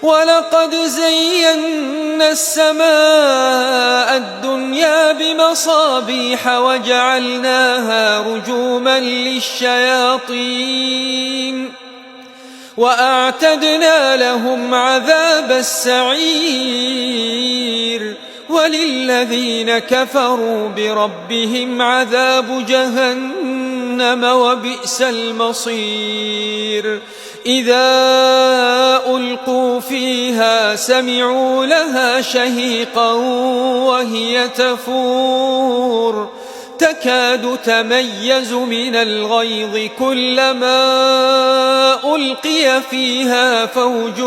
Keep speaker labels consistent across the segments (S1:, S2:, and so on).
S1: ولقد زينا السماء الدنيا بمصابيح وجعلناها رجوما للشياطين وأعتدنا لهم عذاب السعير وللذين كفروا بربهم عذاب جهنم وبئس المصير إذا ألقوا فيها سمعوا لها شهيقا وهي تفور تكاد تميز من الغيظ كلما ألقي فيها فوج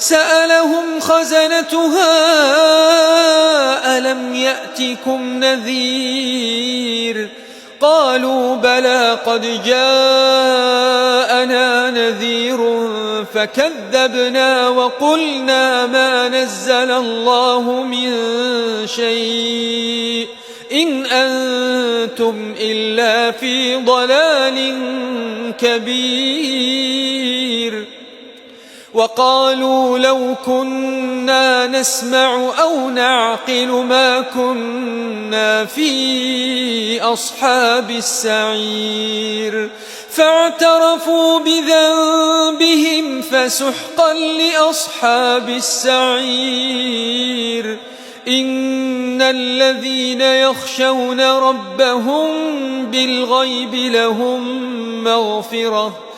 S1: سألهم خزنتها ألم يأتكم نذير قالوا بلى قد جاءنا نذير فكذبنا وقلنا ما نزل الله من شيء إن أنتم إلا في ضلال كبير وقالوا لو كنا نسمع أو نعقل ما كنا في أصحاب السعير فاعترفوا بذنبهم فسحقا لأصحاب السعير إن الذين يخشون ربهم بالغيب لهم مغفرة